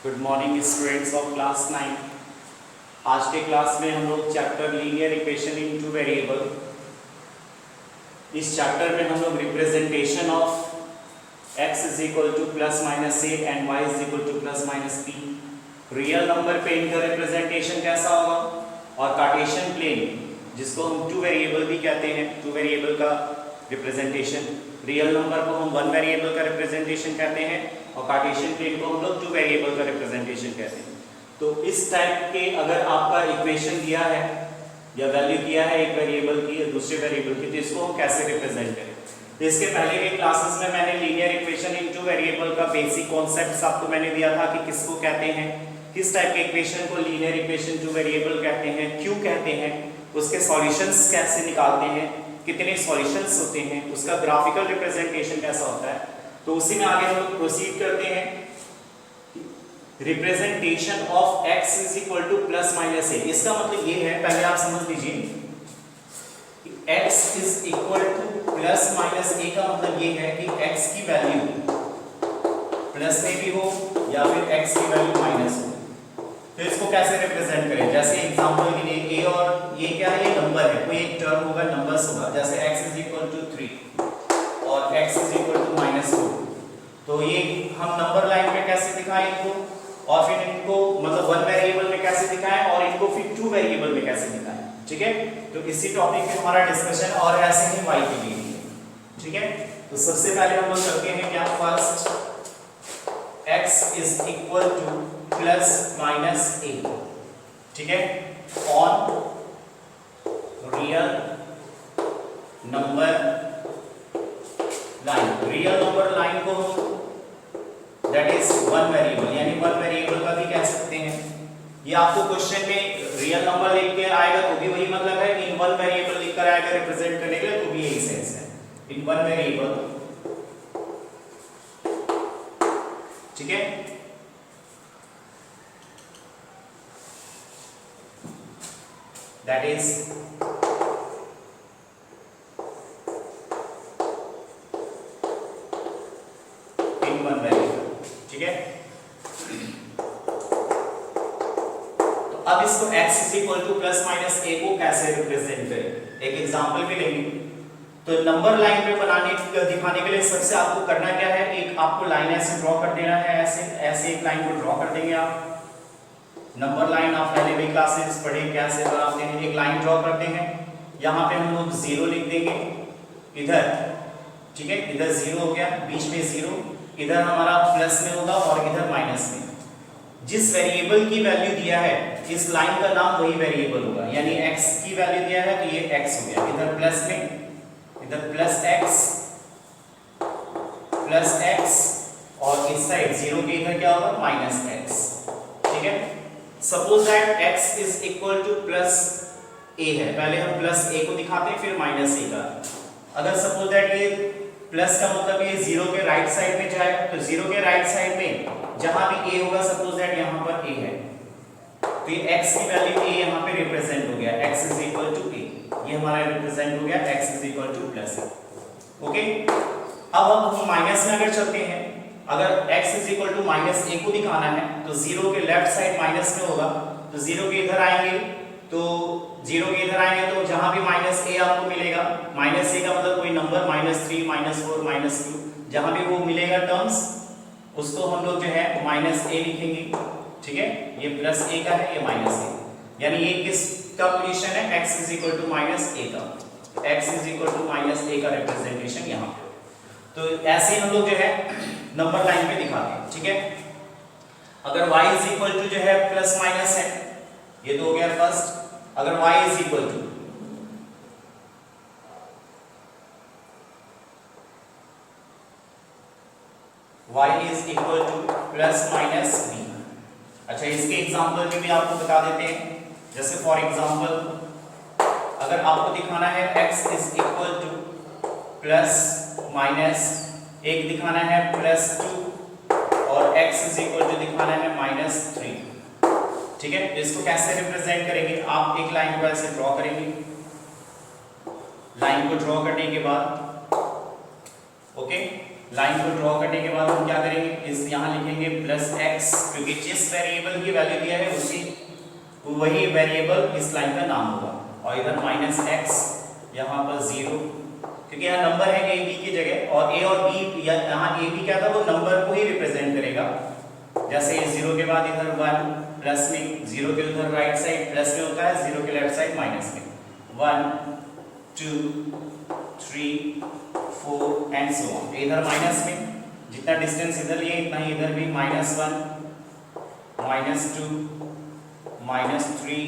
Good morning students of class 9। आज के class में हम लोग chapter linear equation in two variable, इस चैप्टर में हम लोग representation of x is equal to plus minus a and y is equal to plus minus b, real number पे इनका रिप्रेजेंटेशन कैसा होगा, और कार्टेशियन प्लेन जिसको हम टू वेरिएबल भी कहते हैं, टू वेरिएबल का रिप्रेजेंटेशन, रियल नंबर को हम वन वेरिएबल का रिप्रेजेंटेशन कहते हैं और कार्टेशियन प्लेन को हम लोग टू वेरिएबल का रिप्रेजेंटेशन कहते हैं। तो इस टाइप के अगर आपका इक्वेशन दिया है या वैल्यू दिया है एक वेरिएबल की या दूसरे वेरिएबल की, तो इसको हम कैसे रिप्रेजेंट करें। तो इसके पहले के क्लासेस में मैंने linear equation in two variable का बेसिक कॉन्सेप्ट आपको मैंने दिया था कि किसको कहते हैं, किस टाइप के इक्वेशन को लीनियर इक्वेशन टू वेरिएबल कहते हैं, क्यों कहते हैं, उसके सॉल्यूशंस कैसे निकालते हैं, कितने सॉल्यूशंस होते हैं, उसका ग्राफिकल रिप्रेजेंटेशन कैसा होता है। तो उसी में आगे हम लोग प्रोसीड करते हैं। Representation of x is equal to plus minus A, इसका मतलब ये है, पहले आप समझ लीजिए कि x is equal to plus minus A का मतलब ये है कि x की वैल्यू प्लस में भी हो या फिर x की वैल्यू माइनस हो। तो इसको कैसे रिप्रेजेंट करें, जैसे एग्जांपल के लिए a और ये क्या है, ये नंबर है, कोई एक टर्म होगा, नंबर्स होगा, जैसे x इज इक्वल टू 3 और x इज इक्वल टू -4। तो ये हम नंबर लाइन पे कैसे दिखाएं इनको, और फिर इनको मतलब वन वेरिएबल में कैसे दिखाएं और इनको फिर टू वेरिएबल में कैसे दिखाएं, ठीक है। तो इसी टॉपिक पे हमारा डिस्कशन और ऐसे ही y के लिए, ठीक है। तो सबसे पहले हम लोग करते हैं क्या, first x is equal to plus minus A, ठीक है, on real number line. Real number line को दैट इज वन वेरिएबल, यानी वन वेरिएबल का भी कह सकते हैं। ये आपको क्वेश्चन में रियल नंबर लिख के आएगा तो भी वही मतलब है, इन वन वेरिएबल लिखकर आएगा रिप्रेजेंट करने के लिए, तो भी यही सेंस है, इन वन वेरिएबल, ठीक है। That is in one variable, ठीक है। तो अब इसको x is equal to plus minus A को कैसे रिप्रेजेंट करें, एक एग्जांपल भी लेंगे। तो नंबर लाइन पे दिखाने के लिए सबसे आपको करना क्या है, एक आपको लाइन ऐसे ड्रॉ कर देना है, ऐसे एक लाइन को ड्रॉ कर देंगे आप। नंबर लाइन आप पहले भी क्लासेस पढ़े कैसे बनाते हैं, एक लाइन ड्रॉ करते हैं, यहाँ पे हम लोग 0 लिख देंगे इधर, ठीक है, इधर 0 हो गया, बीच में 0, इधर हमारा प्लस में होगा और इधर माइनस में। जिस वेरिएबल की वैल्यू दिया है इस लाइन का नाम वही वेरिएबल होगा, यानी x की वैल्यू दिया है तो ये x हो गया, इधर प्लस में, इधर प्लस x और इस साइड 0 के इधर क्या होगा, माइनस x, ठीक है। Suppose that x is equal to plus a है, पहले हम प्लस a को दिखाते हैं फिर माइनस a का। अगर सपोज दैट ये प्लस का मतलब ये 0 के राइट साइड में जाएगा, तो 0 के राइट साइड में जहां भी a होगा, सपोज दैट यहां पर a है, तो ये x की वैल्यू a यहां पे रिप्रेजेंट हो गया, x is equal to a, ये हमारा रिप्रेजेंट हो गया x is equal to plus a, okay. अब हम माइनस में अगर चलते हैं, अगर x is equal to minus a को दिखाना है तो 0 के लेफ्ट साइड माइनस में होगा, तो 0 के इधर आएंगे, तो 0 के इधर आएंगे तो जहां भी माइनस a आपको मिलेगा, माइनस a का मतलब कोई नंबर -3 -4 -2 जहां भी वो मिलेगा टर्म्स, उसको हम लोग जो है माइनस a लिखेंगे, ठीक है। ये प्लस a का है, ये माइनस a, यानी ये किसका पोजीशन है, x is equal to minus a का, x is equal to minus a का रिप्रेजेंटेशन यहाँ पे। तो ऐसे हम लोग जो है नंबर लाइन पे दिखाते हैं, ठीक है। अगर y इज इक्वल टू जो है प्लस माइनस है, ये तो हो गया फर्स्ट। अगर y is equal to plus minus b, अच्छा इसके एग्जांपल में भी आपको बता देते हैं। जैसे फॉर एग्जांपल अगर आपको दिखाना है x is equal to plus minus, एक दिखाना है +2 और x इज इक्वल टू दिखाना है -3, ठीक है। तो इसको कैसे रिप्रेजेंट करेंगे, आप एक लाइन को ऐसे ड्रॉ करेंगे, लाइन को ड्रॉ करने के बाद ओके लाइन को ड्रॉ करने के बाद हम क्या करेंगे, इस यहाँ लिखेंगे प्लस एक्स, क्योंकि जिस वेरिएबल की वैल्यू दिया है उसी वही वेरिएबल इस लाइन का नाम होगा, और इधर माइनस एक्स, यहाँ पर 0, क्योंकि यहाँ नंबर है ए बी की जगह, और ए और बी यहाँ ए बी क्या था, वो नंबर को ही रिप्रेजेंट करेगा। जैसे 0 के बाद इधर 1 प्लस में, 0 के उधर राइट साइड प्लस में होता है, 0 के लेफ्ट साइड माइनस में, 1 2 3 4 एंड सो ऑन। इधर माइनस में जितना डिस्टेंस इधर लिए इतना ही इधर भी, -1 -2 -3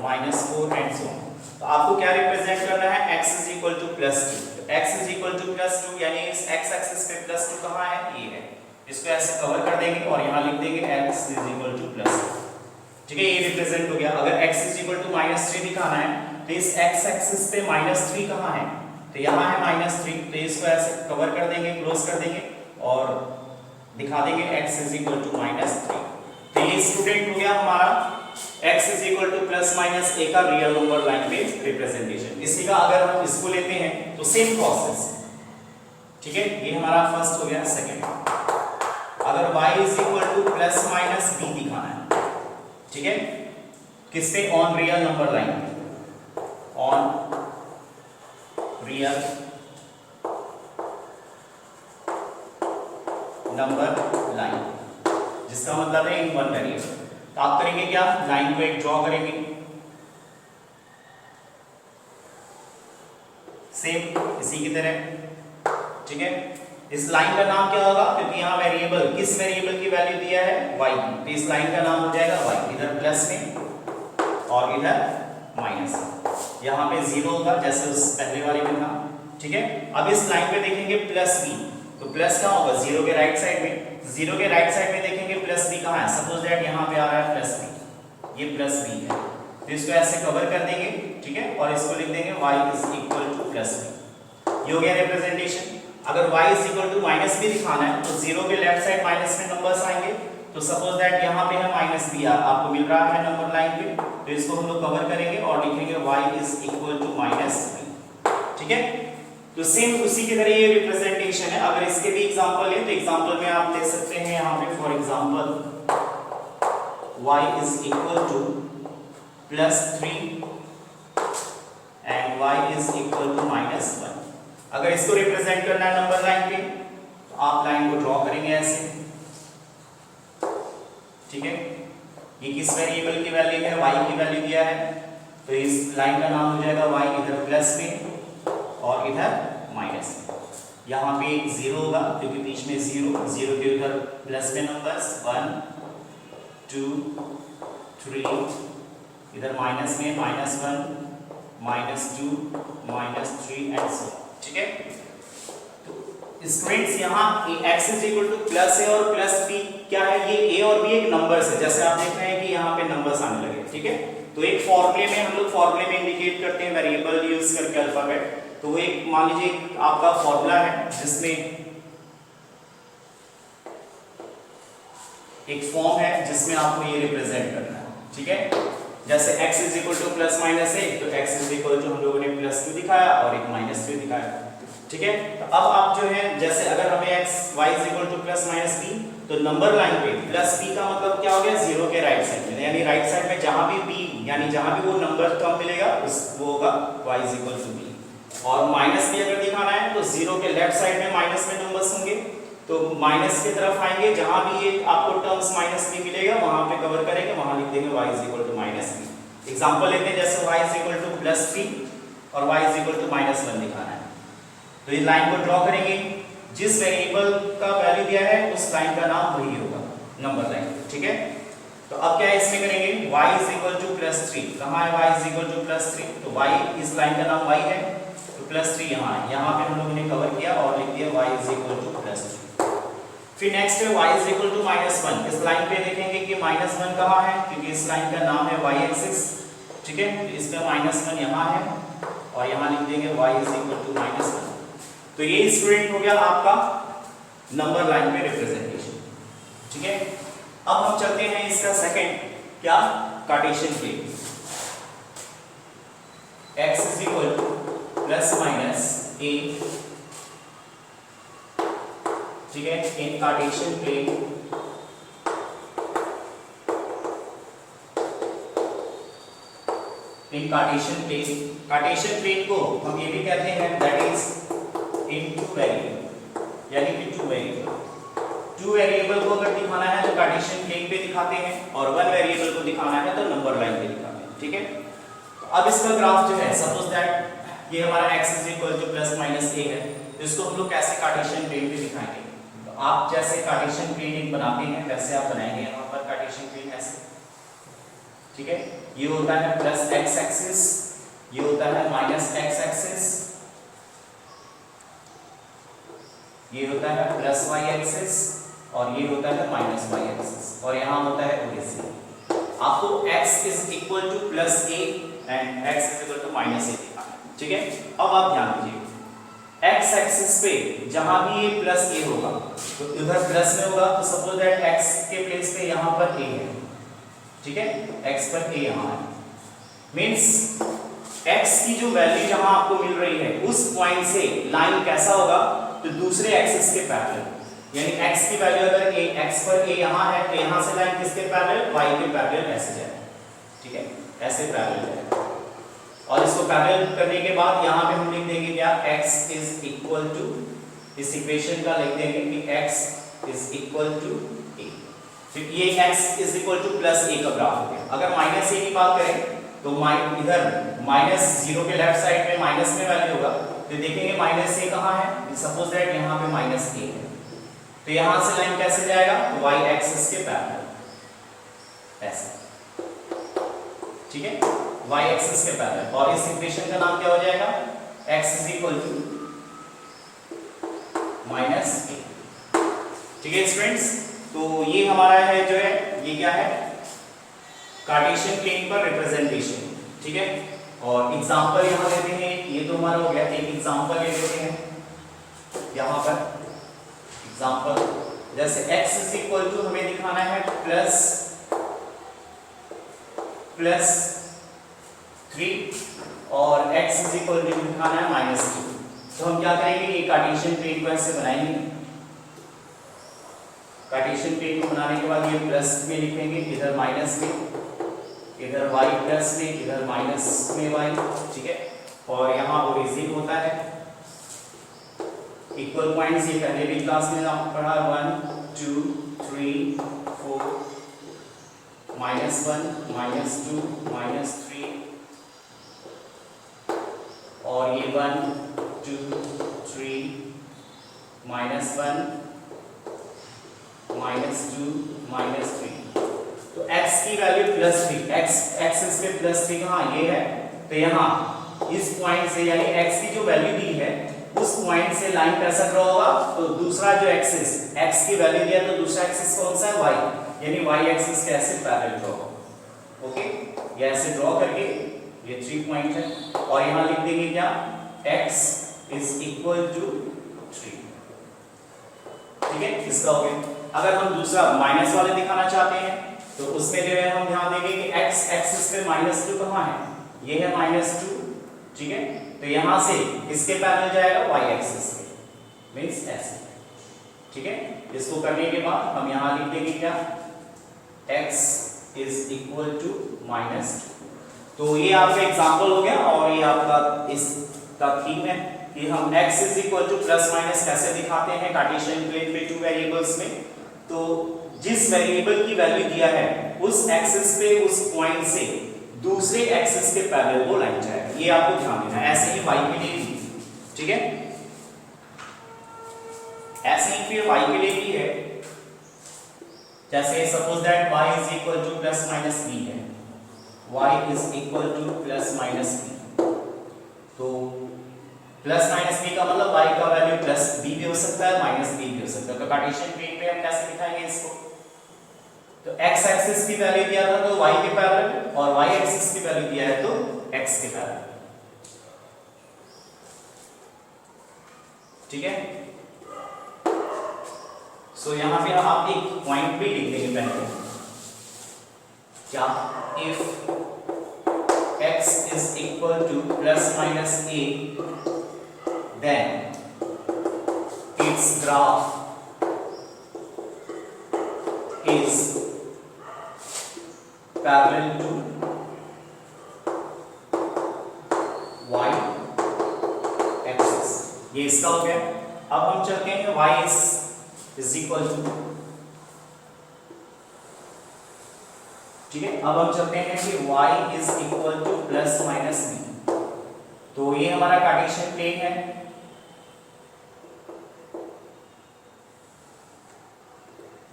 -4 एंड सो ऑन। तो आपको क्या रिप्रेजेंट करना है, x is equal to +2। x is equal to +2 यानी इस x एक्सिस पे +2 कहाँ है, ये है। इसको ऐसे कवर कर देंगे और यहाँ लिख देंगे x इज इक्वल टू +2। ठीक है, ये रिप्रेजेंट हो गया। अगर x इज इक्वल टू -3 दिखाना है तो इस x एक्सिस पे -3 कहाँ है, तो यहाँ है -3, तो इसको ऐसे कवर कर देंगे, क्लोज कर देंगे और दिखा देंगे x इज इक्वल टू -3। तो ये स्टूडेंट हो गया हमारा x is equal to plus minus a का रियल नंबर लाइन में रिप्रेजेंटेशन। इसी का अगर हम इसको लेते हैं तो सेम प्रोसेस, ठीक है, ये हमारा फर्स्ट हो गया। सेकंड, अगर y is equal to plus minus b दिखाना है, ठीक है, किस पे, on real number line, on real number line, जिसका मतलब है इन वन वेरिएबल। तो आप करेंगे क्या, लाइन को एक ड्रॉ करेंगे, सेम इसी की तरह, ठीक है। इस लाइन का नाम क्या होगा, क्योंकि यहाँ वेरिएबल, किस वेरिएबल की वैल्यू दिया है, y, तो इस लाइन का नाम हो जाएगा y, इधर प्लस में और इधर माइनस, यहाँ पे 0 होगा जैसे उस पहले वाले में था, ठीक है। अब इस लाइन पे देखेंगे प्लस b, तो प्लस क्या होगा, 0 के राइट साइड में, 0 के राइट साइड में देखेंगे प्लस b कहाँ है, सपोज दैट यहाँ पे आ रहा है प्लस b, ये प्लस b है, तो इसको ऐसे कवर कर देंगे, ठीक है, और इसको लिख देंगे y is equal to plus b। ये हो गया रिप्रेजेंटेशन। अगर y is equal to minus b दिखाना है तो 0 के लेफ्ट साइड माइनस में नंबर्स आएंगे, तो सपोज दैट यहाँ पे है माइनस b आपको मिल रहा है नंबर लाइन पे, तो इसको हम लोग कवर करेंगे और लिखेंगे y is equal to minus b, ठीक है। तो सेम उसी की तरह ये रिप्रेजेंटेशन है। अगर इसके भी एग्जांपल है तो एग्जांपल में आप देख सकते हैं यहाँ पे, for example y is equal to +3 and y is equal to -1। अगर इसको रिप्रेजेंट करना है नंबर लाइन पे तो आप लाइन को ड्रॉ करेंगे ऐसे, ठीक है। ये किस वेरिएबल की वैल्यू है, y की वैल्यू दिया है, तो इस लाइन का नाम हो जाएगा y, इधर प्लस में और इधर माइनस में। यहाँ पे 0 होगा क्योंकि बीच में 0 के उधर प्लस में नंबर्स 1 2 3, इधर माइनस में -1 -2 -3 एंड सो, ठीक है। तो स्टूडेंट्स यहाँ x is equal to plus a और प्लस b क्या है, ये a और b एक नंबर्स है, जैसे आप देख रहे हैं कि यहाँ पे नंबर्स आने लगे, ठीक है। तो एक फॉर्मूले में हम लोग फॉर्मूले में इंडिकेट करते हैं वेरिएबल यूज करके अल्फाबेट, तो वो एक मान लीजिए आपका फॉर्मूला है जिसमें एक फॉर्म है जिसमें आपको ये रिप्रेजेंट करना है, ठीक है। जैसे x is equal to plus minus a, तो x इज इक्वल टू हम लोगों ने +2 दिखाया और एक -3 दिखाया, ठीक है। तो अब आप जो है, जैसे अगर हमें y is equal to plus minus b, तो नंबर लाइन पे प्लस b का मतलब क्या हो गया, 0 के राइट साइड में, यानी राइट साइड में जहां भी b यानी जहां भी वो नंबर कम मिलेगा उस वो होगा y is equal to b। और माइनस भी अगर दिखाना है तो 0 के लेफ्ट साइड में माइनस में नंबर्स होंगे, तो माइनस की तरफ आएंगे, जहां भी ये आपको टर्म्स माइनस भी मिलेगा वहां पे कवर करेंगे, वहां लिख देंगे y is equal to -b। Example लेते हैं, जैसे y इज इक्वल टू +3 और y इज इक्वल टू -1 दिखाना है, तो ये लाइन को ड्रॉ करेंगे, जिस वेरिएबल का वैल्यू दिया है उस लाइन का नाम वही होगा नंबर लाइन, ठीक है। तो अब क्या इसमें करेंगे, y इज इक्वल टू +3, कहाँ है y इज इक्वल टू +3, तो y इस लाइन का नाम y है, तो +3 यहाँ है, यहाँ पे हम लोगों ने कवर किया और लिख दिया y इज इक्वल टू +3। फिर नेक्स्ट है y इज इक्वल टू -1, इस लाइन पे देखेंगे कि -1 कहाँ है, क्योंकि इस लाइन का नाम है y एक्सिस, ठीक है। तो इसमें -1 यहाँ है और यहाँ लिख देंगे y इज इक्वल टू -1। तो ये स्टूडेंट हो गया आपका नंबर लाइन पे रिप्रेजेंटेशन, ठीक है। अब हम चलते हैं इसका सेकंड, क्या, Cartesian plane. x is equal to plus minus a ठीक है, इन कार्टेशियन प्लेन कार्टेशियन प्लेन को हम ये भी कहते हैं that is in two variable, यानी कि टू वेरिएबल को अगर दिखाना है तो कार्टेशियन प्लेन पे दिखाते हैं और वन वेरिएबल को दिखाना है तो नंबर लाइन पे दिखाते हैं। ठीक है, तो अब इसका ग्राफ जो है, सपोज दैट ये हमारा x is equal to plus minus a है, इसको हम लोग कैसे कार्टेशियन प्लेन पे दिखाएंगे? तो आप जैसे कार्टेशियन प्लेन एक बनाते हैं वैसे आप बनाएंगे यहाँ पर कार्टेशियन प्लेन ऐसे। ठीक है, ये होता है प्लस x एक्सिस, ये होता है माइनस x एक्सिस, ये होता है प्लस y एक्सिस और ये होता है माइनस y एक्सिस, और यहाँ होता है ओरिजिन। आपको x is equal to plus a and x is equal to minus a दिखाना है। ठीक है, अब आप ध्यान दीजिए, x एक्सिस पे जहां भी ये प्लस a होगा तो इधर प्लस में होगा, तो सपोज दैट x के प्लेस पे यहाँ पर a है। ठीक है, x पर a यहाँ है, मींस x की जो वैल्यू जहां आपको मिल रही है उस पॉइंट से लाइन कैसा होगा, तो दूसरे एक्सिस के पैरेलल, यानी x की वैल्यू अगर x पर a यहाँ है तो यहाँ से लाइन किसके पैरेलल, y के पैरेलल ऐसे जाएगा। ठीक है, ऐसे पैरेलल जाएगा, और इसको पैरेलल करने के बाद यहाँ पे हम लिख देंगे क्या, x इज इक्वल टू, इस इक्वेशन का लिख देंगे कि x is equal to a। फिर ये x is equal to plus a का ग्राफ हो गया। अगर माइनस a की बात करें तो इधर माइनस जीरो के लेफ्ट साइड में माइनस में वैल्यू होगा, तो देखेंगे माइनस a कहाँ है, सपोज दैट यहाँ पे माइनस a है, तो यहाँ से लाइन कैसे जाएगा, तो y एक्सिस के पैरेलल ऐसे। ठीक है, y एक्सिस के पैरेलल, और इस इक्वेशन का नाम क्या हो जाएगा, x is equal to minus a। ठीक है स्टूडेंट्स, तो ये हमारा है जो है, ये क्या है, कार्टेशियन प्लेन पर रिप्रेजेंटेशन। ठीक है, और एग्जांपल यहाँ देते हैं, ये तो हमारा हो गया, एक एग्जांपल ले लेते हैं यहाँ पर। एग्जांपल जैसे x इज इक्वल टू हमें दिखाना है प्लस 3 और x इज इक्वल टू दिखाना है -2, तो हम क्या करेंगे, ये कार्टेशियन प्लेन को ऐसे बनाएंगे। कार्टेशियन प्लेन को बनाने के बाद ये प्लस में लिखेंगे, इधर माइनस में, इधर y प्लस में, इधर माइनस में y। ठीक है, और यहाँ ओरिजिन होता है, इक्वल पॉइंट्स ये पहले भी क्लास में आपने पढ़ा, 1 2 3 4, -1 -2 -3, और ये 1 2 3 -1 -2 -3। तो x की वैल्यू +3, x इसके +3 कहाँ ये है, तो यहाँ इस पॉइंट से, यानी x की जो वैल्यू दी है उस पॉइंट से लाइन कैसा ड्रॉ होगा, तो दूसरा जो एक्सिस, x की वैल्यू दिया तो दूसरा एक्सिस कौन सा है, y, यानी y एक्सिस के ऐसे पैरेलल ड्रॉ। ओके, ये ऐसे ड्रॉ करके ये 3 पॉइंट है, और यहाँ लिख देंगे क्या, x इज इक्वल टू 3। ठीक है, इसका हो गया। अगर हम दूसरा माइनस वाले दिखाना चाहते हैं तो उसमें जो है हम ध्यान देंगे कि x एक्सिस पे -2 कहाँ है, ये है -2। ठीक है, तो यहाँ से इसके पैरेलल जाएगा y एक्सिस पे, मींस ऐसे। ठीक है, इसको करने के बाद हम यहाँ लिख देंगे क्या, x इज इक्वल टू -2। तो ये आपका एग्जांपल हो गया, और ये आपका इसका थीम है कि हम x is equal to plus minus कैसे दिखाते हैं कार्टेशियन प्लेन पे टू वेरिएबल्स में। तो जिस वेरिएबल की वैल्यू दिया है उस एक्सिस पे, उस पॉइंट से दूसरे एक्सिस के पैरेलल वो लाइन जाएगा, ये आपको ध्यान देना है। ऐसे ही y के लिए भी, ठीक है, ऐसे ही फिर y के लिए भी है, जैसे suppose that y is equal to plus minus b है, y is equal to plus minus b, तो प्लस माइनस b का मतलब y का वैल्यू प्लस b भी हो सकता है, माइनस b भी हो सकता है। तो कार्टेशियन प्लेन पे हम कैसे दिखाएंगे इसको, तो x एक्सिस की वैल्यू दिया था तो y के पैरेलल, और y एक्सिस की वैल्यू दिया है तो x के पैरेलल। ठीक है, सो यहां पे आप एक पॉइंट भी लिख देंगे पहले, क्या, if x is equal to plus minus a then its graph parallel to y axis. ये इसका हो गया। अब हम चलते हैं y इज इक्वल टू, ठीक है, अब हम चलते हैं कि y is equal to plus minus b। तो ये हमारा कार्टेशियन प्लेन है,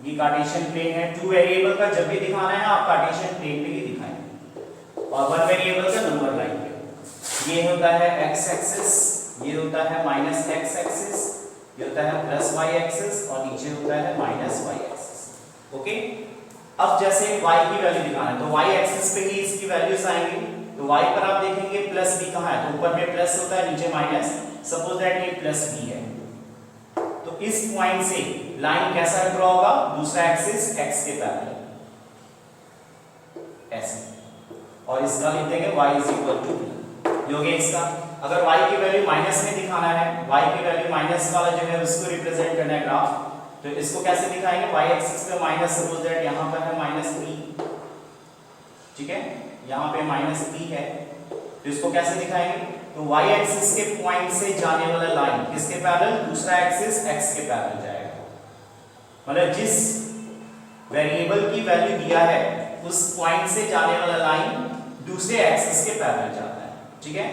ये कार्टेशियन प्लेन है। टू वेरिएबल का जब भी दिखाना है आप कार्टेशियन प्लेन पे ही दिखाएंगे, और वन वेरिएबल का नंबर लाइन पे। ये होता है x एक्सिस, ये होता है माइनस x एक्सिस, ये होता है प्लस y एक्सिस, और नीचे होता है माइनस y एक्सिस। ओके, अब जैसे y की वैल्यू दिखाना है तो y एक्सिस पे ही इसकी वैल्यूज आएंगी। तो y पर आप देखेंगे प्लस b कहाँ है, तो ऊपर में प्लस होता है, नीचे माइनस। सपोज दैट ये प्लस b है, तो इस पॉइंट से लाइन कैसा ड्रॉ होगा, दूसरा एक्सिस x के पैरेलल ऐसे, और इसका लिख देंगे y is equal to b। हो गया इसका। अगर y की वैल्यू माइनस में दिखाना है, y की वैल्यू माइनस वाला जो है उसको रिप्रेजेंट करना है ग्राफ, तो इसको कैसे दिखाएंगे, y एक्सिस पे माइनस, सपोज दैट यहां पर है माइनस b, ठीक है, यहां पे माइनस b है, तो इसको कैसे दिखाएंगे, तो y एक्सिस के पॉइंट से जाने वाला लाइन किसके पैरेलल, दूसरा एक्सिस x के पैरेलल जाएगा। मतलब जिस वेरिएबल की वैल्यू दिया है उस पॉइंट से जाने वाला लाइन दूसरे एक्सिस के पैरेलल जाता है, ठीक है।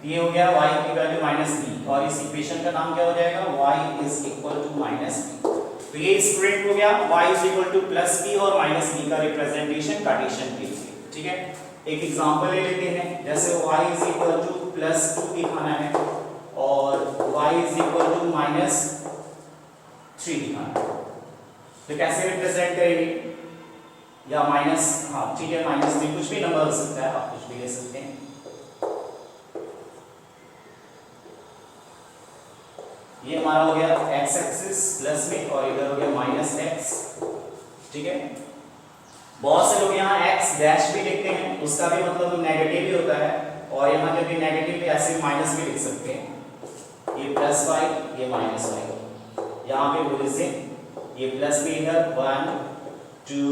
ये हो गया y की वैल्यू माइनस b, और इस इक्वेशन का नाम क्या हो जाएगा, y is equal to minus b। तो ये स्टूडेंट हो गया y is equal to plus b और माइनस b का रिप्रेजेंटेशन कार्टेशियन के लिए, ठीक है। एक एग्जांपल ले लेते हैं, जैसे y is equal to plus 2 दिखाना है और y is equal to minus 3 दिखाना है, तो कैसे रिप्रेजेंट करेंगे, या माइनस, हाँ ठीक है, माइनस 3 कुछ भी नंबर हो सकता है, आप कुछ भी ले सकते हैं। ये हमारा हो गया x एक्सिस प्लस में, और इधर हो गया माइनस x, ठीक है। बहुत से लोग यहाँ x डैश भी लिखते हैं, उसका भी मतलब नेगेटिव ही होता है, और यहाँ जब भी नेगेटिव ऐसे माइनस भी लिख सकते हैं। ये प्लस y, ये माइनस y, यहाँ पे बोले से ये प्लस में इधर 1 2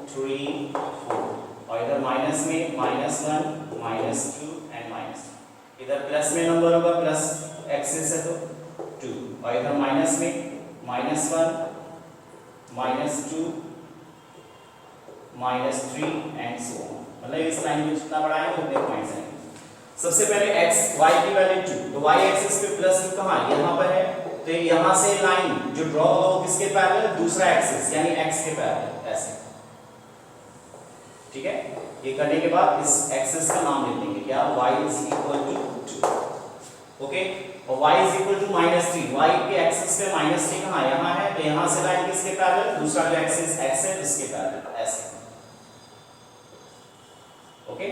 3 4, और इधर माइनस में माइनस 1 माइनस 2 एंड माइनस, इधर प्लस में नंबर होगा, प्लस एक्सिस है तो 2, और इधर माइनस में minus 1 minus 2 minus 3 and so on. मतलब इस लाइन में जितना बड़ा है उतने पॉइंट्स हैं। सबसे पहले x y की वैल्यू 2, तो y एक्सिस पे प्लस 2 कहाँ, यहाँ पर है, तो यहाँ से लाइन जो ड्रॉ होगा वो किसके पैरेलल, दूसरा एक्सिस यानी x के पैरेलल ऐसे, ठीक है। ये करने के बाद इस एक्सिस का नाम दे देंगे क्या, y is equal to 2, okay. और y is equal to minus 3, y के एक्सिस पे माइनस 3 कहाँ, यहाँ है, तो यहाँ से लाइन किसके पैरेलल, दूसरा जो एक्सिस x है उसके पैरेलल ऐसे, ओके।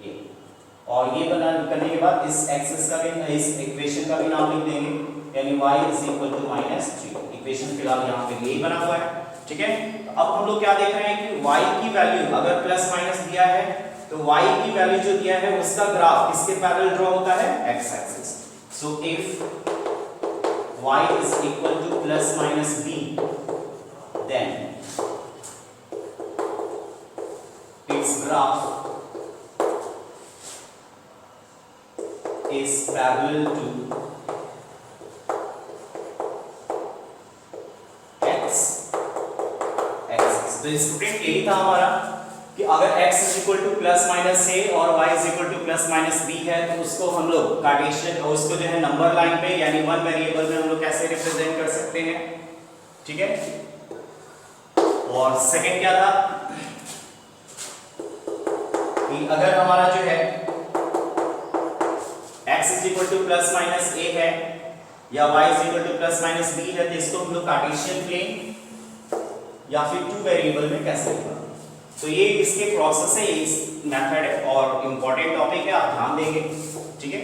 ये और ये बना करने के बाद इस एक्सिस का भी, इस इक्वेशन का भी नाम लिख देंगे, यानी y is equal to minus 3। Equation फिलहाल यहाँ पे यही बना हुआ है, ठीक है। तो अब हम लोग क्या देख रहे हैं कि y की वैल्यू अगर प्लस माइनस दिया है तो y की वैल्यू जो दिया है उसका ग्राफ किसके पैरेलल ड्रॉ होता है, x axis. So if y is equal to plus minus b, then its graph is parallel to x axis। तो स्टूडेंट यही था हमारा कि अगर x is equal to plus minus a और y is equal to plus minus b है, तो उसको हम लोग कार्टेशियन, और उसको जो है नंबर लाइन पे यानी वन वेरिएबल में हम लोग कैसे रिप्रेजेंट कर सकते हैं, ठीक है। और सेकंड क्या था कि अगर हमारा जो है x is equal to plus minus a है या y is equal to plus minus b है, तो इसको हम लोग कार्टेशियन प्लेन या फिर टू वेरिएबल में कैसे लिखा, तो ये इसके प्रोसेस है, ये मेथड है और इंपॉर्टेंट टॉपिक है, आप ध्यान देंगे, ठीक है।